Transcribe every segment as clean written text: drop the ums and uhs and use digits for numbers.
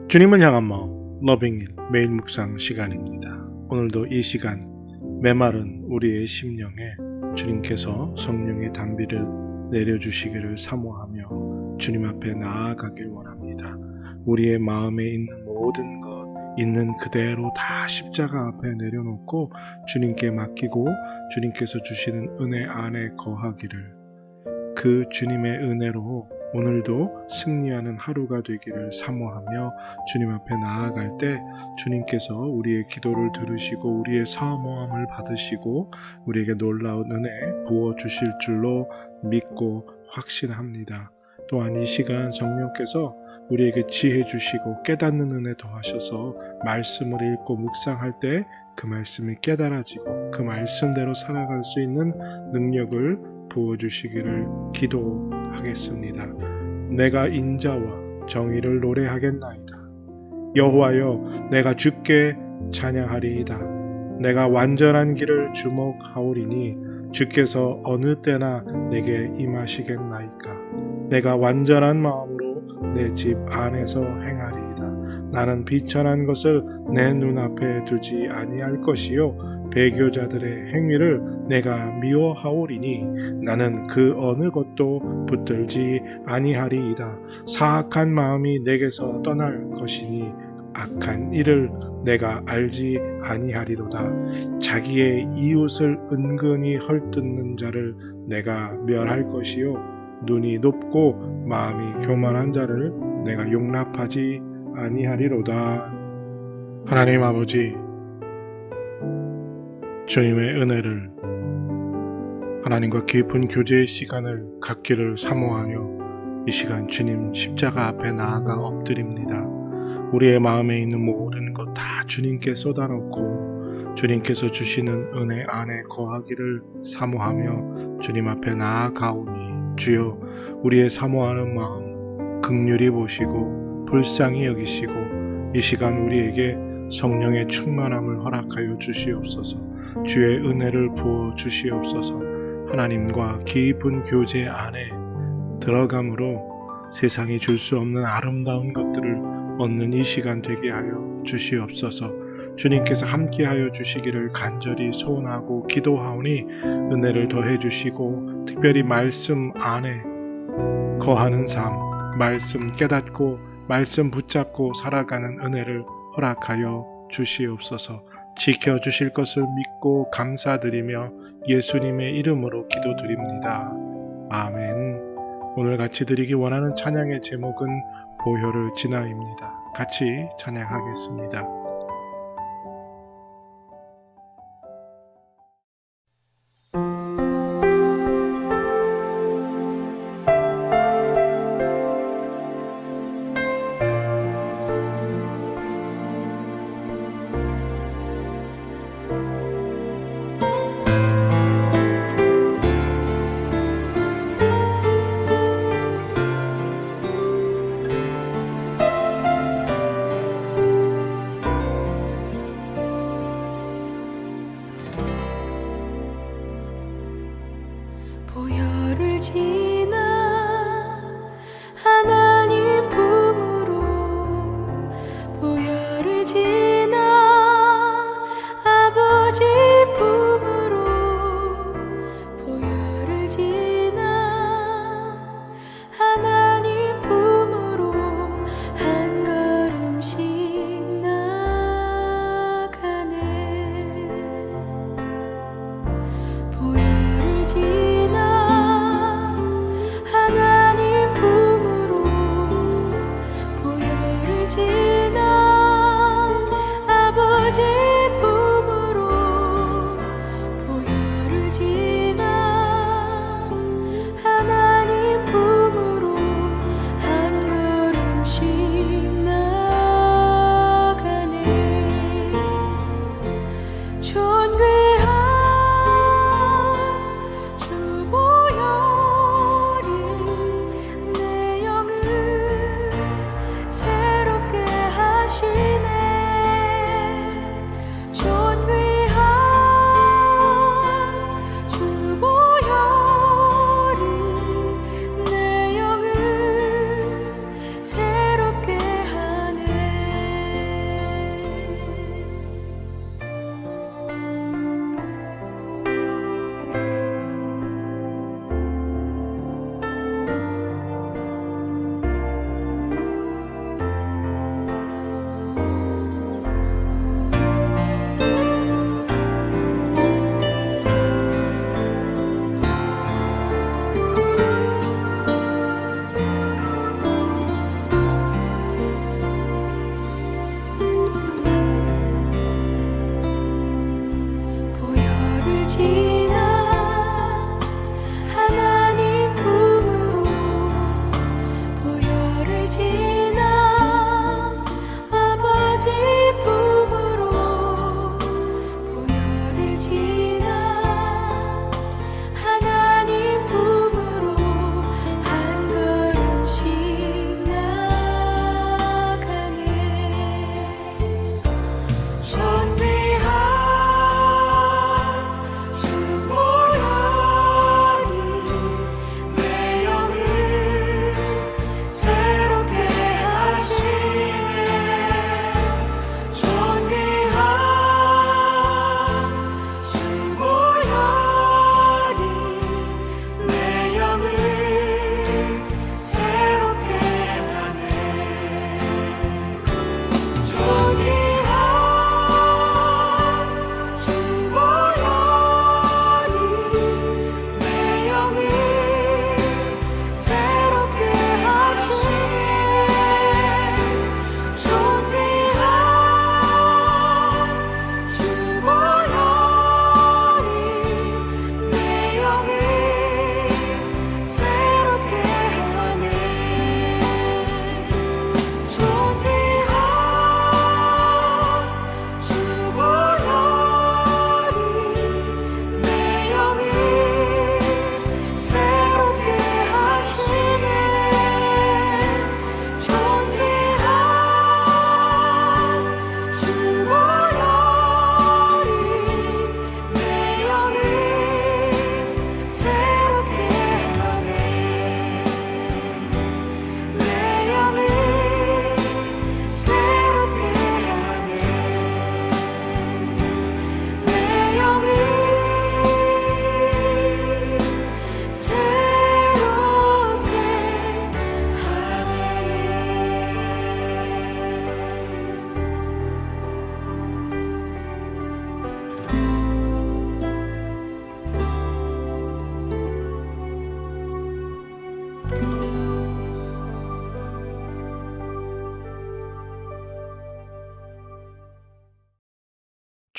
주님을 향한 마음 러빙일 매일 묵상 시간입니다. 오늘도 이 시간 메마른 우리의 심령에 주님께서 성령의 단비를 내려주시기를 사모하며 주님 앞에 나아가길 원합니다. 우리의 마음에 있는 모든 것 있는 그대로 다 십자가 앞에 내려놓고 주님께 맡기고 주님께서 주시는 은혜 안에 거하기를, 그 주님의 은혜로 오늘도 승리하는 하루가 되기를 사모하며 주님 앞에 나아갈 때 주님께서 우리의 기도를 들으시고 우리의 사모함을 받으시고 우리에게 놀라운 은혜 부어주실 줄로 믿고 확신합니다. 또한 이 시간 성령께서 우리에게 지혜 주시고 깨닫는 은혜 더하셔서 말씀을 읽고 묵상할 때 그 말씀이 깨달아지고 그 말씀대로 살아갈 수 있는 능력을 부어주시기를 기도하겠습니다. 내가 인자와 정의를 노래하겠나이다. 여호와여, 내가 주께 찬양하리이다. 내가 완전한 길을 주목하오리니 주께서 어느 때나 내게 임하시겠나이까. 내가 완전한 마음으로 내 집 안에서 행하리이다. 나는 비천한 것을 내 눈앞에 두지 아니할 것이요 배교자들의 행위를 내가 미워하오리니 나는 그 어느 것도 붙들지 아니하리이다. 사악한 마음이 내게서 떠날 것이니 악한 일을 내가 알지 아니하리로다. 자기의 이웃을 은근히 헐뜯는 자를 내가 멸할 것이요 눈이 높고 마음이 교만한 자를 내가 용납하지 아니하리로다. 하나님 아버지, 주님의 은혜를, 하나님과 깊은 교제의 시간을 갖기를 사모하여 이 시간 주님 십자가 앞에 나아가 엎드립니다. 우리의 마음에 있는 모든 것 다 주님께 쏟아놓고 주님께서 주시는 은혜 안에 거하기를 사모하며 주님 앞에 나아가오니 주여, 우리의 사모하는 마음 긍휼히 보시고 불쌍히 여기시고 이 시간 우리에게 성령의 충만함을 허락하여 주시옵소서. 주의 은혜를 부어 주시옵소서. 하나님과 깊은 교제 안에 들어감으로 세상이 줄 수 없는 아름다운 것들을 얻는 이 시간 되게 하여 주시옵소서. 주님께서 함께하여 주시기를 간절히 소원하고 기도하오니 은혜를 더해 주시고 특별히 말씀 안에 거하는 삶, 말씀 깨닫고 말씀 붙잡고 살아가는 은혜를 허락하여 주시옵소서. 지켜주실 것을 믿고 감사드리며 예수님의 이름으로 기도드립니다. 아멘. 오늘 같이 드리기 원하는 찬양의 제목은 보혈을 지나입니다. 같이 찬양하겠습니다.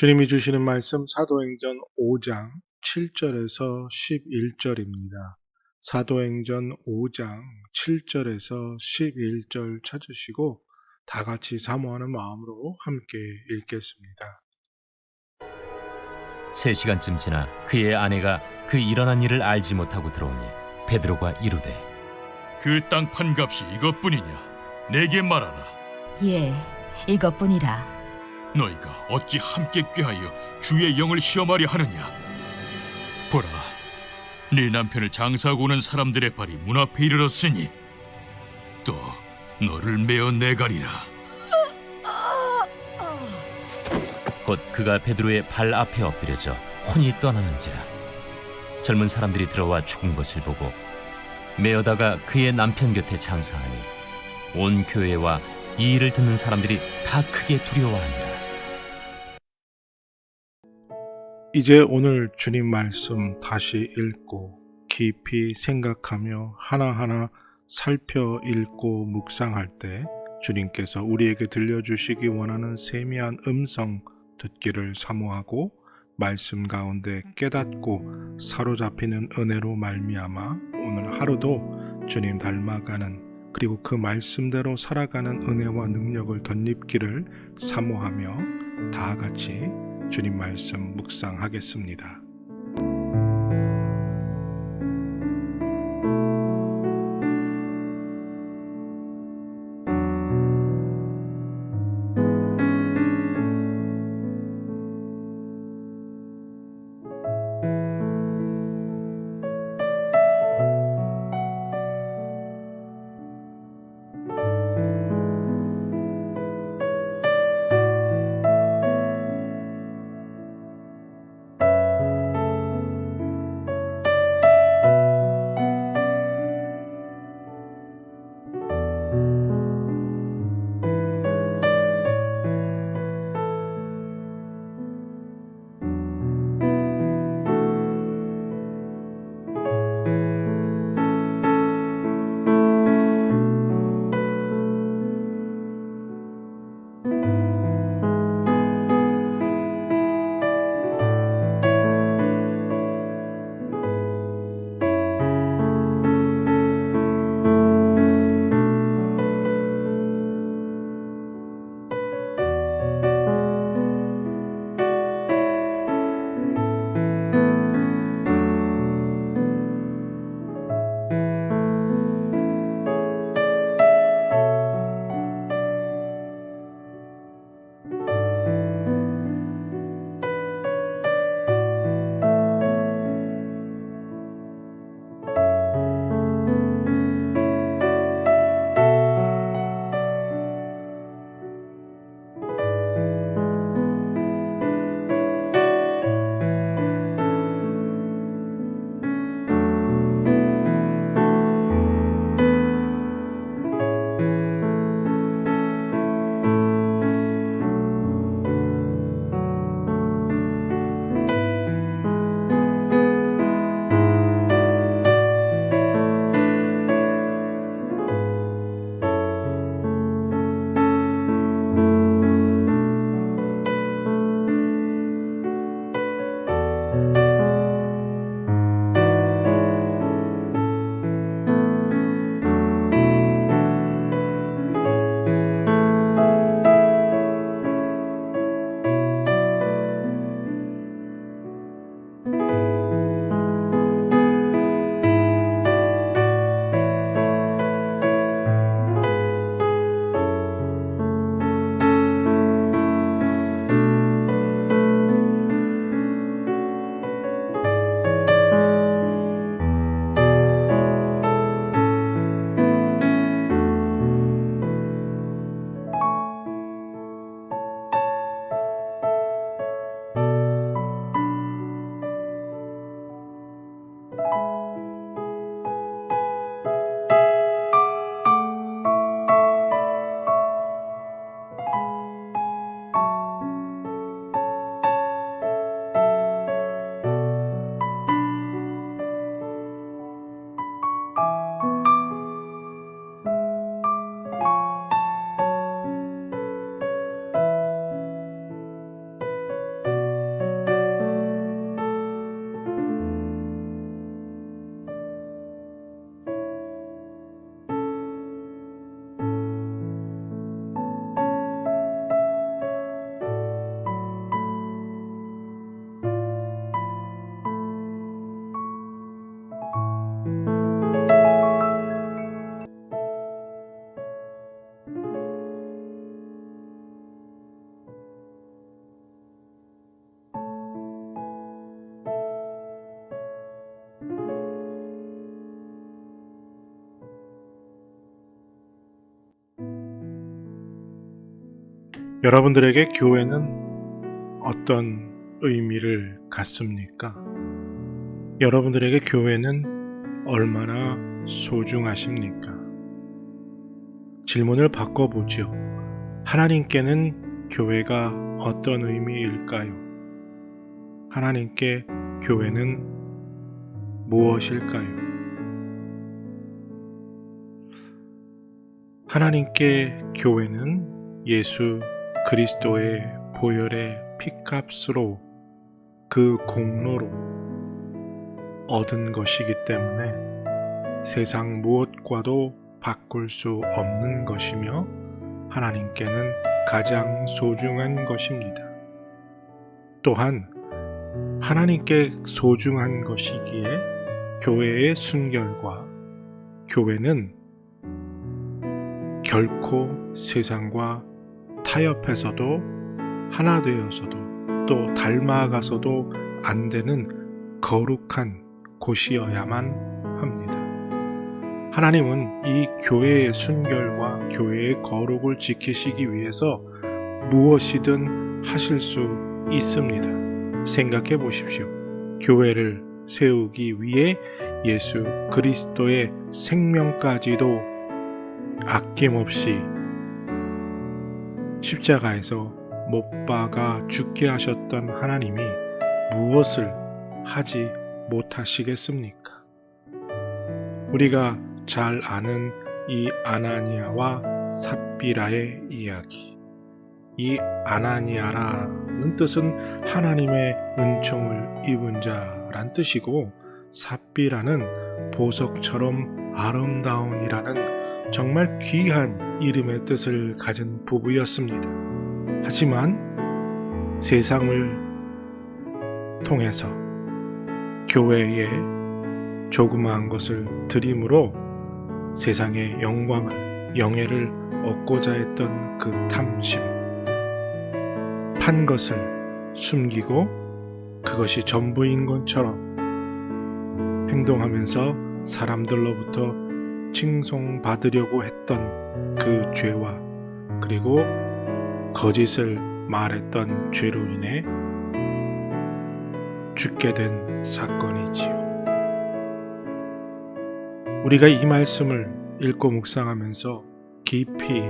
주님이 주시는 말씀 사도행전 5장 7절에서 11절입니다. 사도행전 5장 7절에서 11절 찾으시고 다 같이 사모하는 마음으로 함께 읽겠습니다. 3시간쯤 지나 그의 아내가 그 일어난 일을 알지 못하고 들어오니 베드로가 이르되 그 땅 판값이 이것뿐이냐? 내게 말하라. 예, 이것뿐이라. 너희가 어찌 함께 꾀하여 주의 영을 시험하려 하느냐? 보라, 네 남편을 장사하고 오는 사람들의 발이 문 앞에 이르렀으니 또 너를 메어 내가리라. 곧 그가 베드로의 발 앞에 엎드려져 혼이 떠나는지라. 젊은 사람들이 들어와 죽은 것을 보고 메어다가 그의 남편 곁에 장사하니 온 교회와 이 일을 듣는 사람들이 다 크게 두려워하니라. 이제 오늘 주님 말씀 다시 읽고 깊이 생각하며 하나하나 살펴 읽고 묵상할 때 주님께서 우리에게 들려주시기 원하는 세미한 음성 듣기를 사모하고 말씀 가운데 깨닫고 사로잡히는 은혜로 말미암아 오늘 하루도 주님 닮아가는 그리고 그 말씀대로 살아가는 은혜와 능력을 덧입기를 사모하며 다 같이 주님 말씀 묵상하겠습니다. 여러분들에게 교회는 어떤 의미를 갖습니까? 여러분들에게 교회는 얼마나 소중하십니까? 질문을 바꿔보죠. 하나님께는 교회가 어떤 의미일까요? 하나님께 교회는 무엇일까요? 하나님께 교회는 예수 그리스도의 보혈의 피값으로 그 공로로 얻은 것이기 때문에 세상 무엇과도 바꿀 수 없는 것이며 하나님께는 가장 소중한 것입니다. 또한 하나님께 소중한 것이기에 교회의 순결과 교회는 결코 세상과 타협해서도 하나 되어서도 또 닮아가서도 안 되는 거룩한 곳이어야만 합니다. 하나님은 이 교회의 순결과 교회의 거룩을 지키시기 위해서 무엇이든 하실 수 있습니다. 생각해 보십시오. 교회를 세우기 위해 예수 그리스도의 생명까지도 아낌없이 십자가에서 못 박아 죽게 하셨던 하나님이 무엇을 하지 못하시겠습니까? 우리가 잘 아는 이 아나니아와 삽비라의 이야기. 이 아나니아라는 뜻은 하나님의 은총을 입은 자란 뜻이고, 삽비라는 보석처럼 아름다운이라는 정말 귀한 이름의 뜻을 가진 부부였습니다. 하지만 세상을 통해서 교회에 조그마한 것을 드림으로 세상의 영광을, 영예를 얻고자 했던 그 탐심, 판 것을 숨기고 그것이 전부인 것처럼 행동하면서 사람들로부터 칭송받으려고 했던 그 죄와 그리고 거짓을 말했던 죄로 인해 죽게 된 사건이지요. 우리가 이 말씀을 읽고 묵상하면서 깊이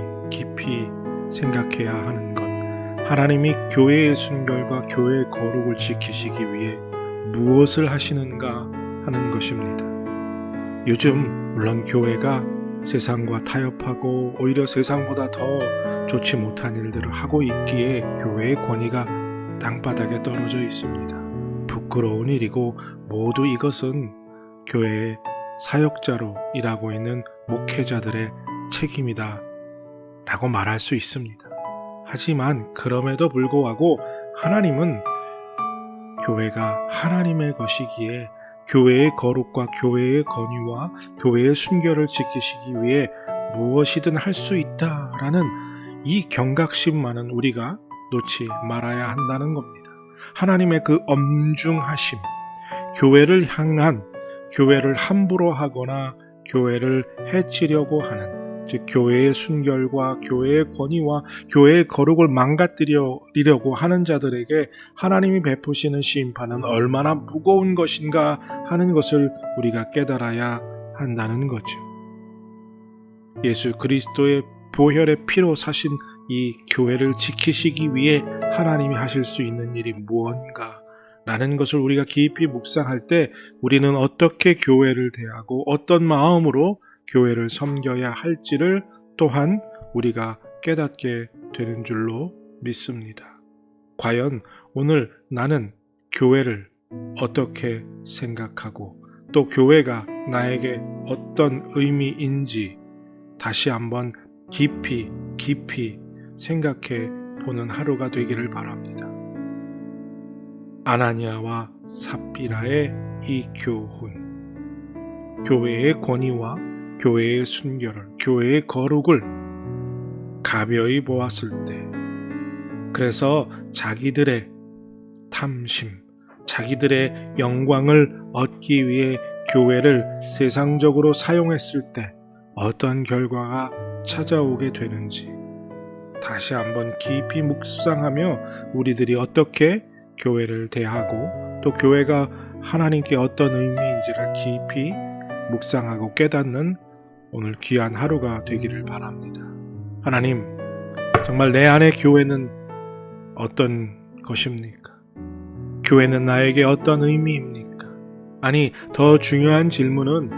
생각해야 하는 것, 하나님이 교회의 순결과 교회의 거룩을 지키시기 위해 무엇을 하시는가 하는 것입니다. 요즘 물론 교회가 세상과 타협하고 오히려 세상보다 더 좋지 못한 일들을 하고 있기에 교회의 권위가 땅바닥에 떨어져 있습니다. 부끄러운 일이고 모두 이것은 교회의 사역자로 일하고 있는 목회자들의 책임이다 라고 말할 수 있습니다. 하지만 그럼에도 불구하고 하나님은 교회가 하나님의 것이기에 교회의 거룩과 교회의 권위와 교회의 순결을 지키시기 위해 무엇이든 할 수 있다라는 이 경각심만은 우리가 놓지 말아야 한다는 겁니다. 하나님의 그 엄중하심, 교회를 향한, 교회를 함부로 하거나 교회를 해치려고 하는, 즉 교회의 순결과 교회의 권위와 교회의 거룩을 망가뜨리려고 하는 자들에게 하나님이 베푸시는 심판은 얼마나 무거운 것인가 하는 것을 우리가 깨달아야 한다는 거죠. 예수 그리스도의 보혈의 피로 사신 이 교회를 지키시기 위해 하나님이 하실 수 있는 일이 무언가 라는 것을 우리가 깊이 묵상할 때 우리는 어떻게 교회를 대하고 어떤 마음으로 교회를 섬겨야 할지를 또한 우리가 깨닫게 되는 줄로 믿습니다. 과연 오늘 나는 교회를 어떻게 생각하고 또 교회가 나에게 어떤 의미인지 다시 한번 깊이 생각해 보는 하루가 되기를 바랍니다. 아나니아와 삽비라의 이 교훈, 교회의 권위와 교회의 순결을, 교회의 거룩을 가벼이 보았을 때, 그래서 자기들의 탐심, 자기들의 영광을 얻기 위해 교회를 세상적으로 사용했을 때 어떤 결과가 찾아오게 되는지 다시 한번 깊이 묵상하며 우리들이 어떻게 교회를 대하고 또 교회가 하나님께 어떤 의미인지를 깊이 묵상하고 깨닫는 오늘 귀한 하루가 되기를 바랍니다. 하나님, 정말 내 안의 교회는 어떤 것입니까? 교회는 나에게 어떤 의미입니까? 아니, 더 중요한 질문은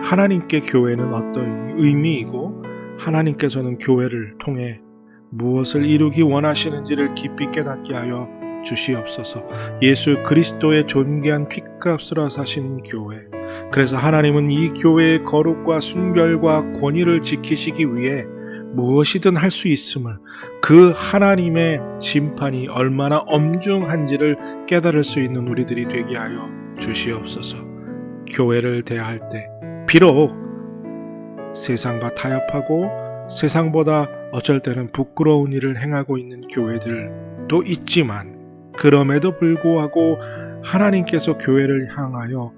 하나님께 교회는 어떤 의미이고 하나님께서는 교회를 통해 무엇을 이루기 원하시는지를 깊이 깨닫게 하여 주시옵소서. 예수 그리스도의 존귀한 핏값으로 사신 교회, 그래서 하나님은 이 교회의 거룩과 순결과 권위를 지키시기 위해 무엇이든 할 수 있음을, 그 하나님의 심판이 얼마나 엄중한지를 깨달을 수 있는 우리들이 되게 하여 주시옵소서. 교회를 대할 때 비록 세상과 타협하고 세상보다 어쩔 때는 부끄러운 일을 행하고 있는 교회들도 있지만, 그럼에도 불구하고 하나님께서 교회를 향하여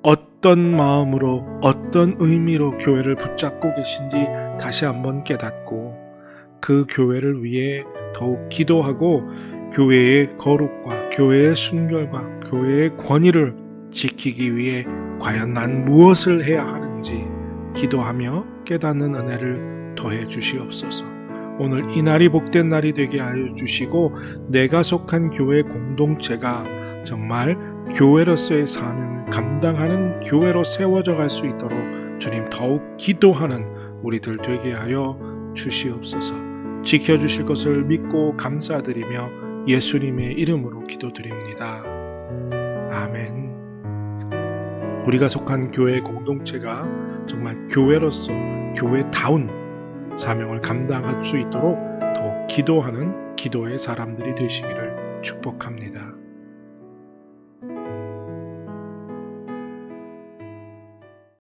어떤 마음으로 어떤 의미로 교회를 붙잡고 계신지 다시 한번 깨닫고 그 교회를 위해 더욱 기도하고 교회의 거룩과 교회의 순결과 교회의 권위를 지키기 위해 과연 난 무엇을 해야 하는지 기도하며 깨닫는 은혜를 더해 주시옵소서. 오늘 이 날이 복된 날이 되게 하여 주시고 내가 속한 교회 공동체가 정말 교회로서의 사명을 감당하는 교회로 세워져 갈 수 있도록 주님 더욱 기도하는 우리들 되게 하여 주시옵소서. 지켜주실 것을 믿고 감사드리며 예수님의 이름으로 기도드립니다. 아멘. 우리가 속한 교회 공동체가 정말 교회로서 교회다운 사명을 감당할 수 있도록 더욱 기도하는 기도의 사람들이 되시기를 축복합니다.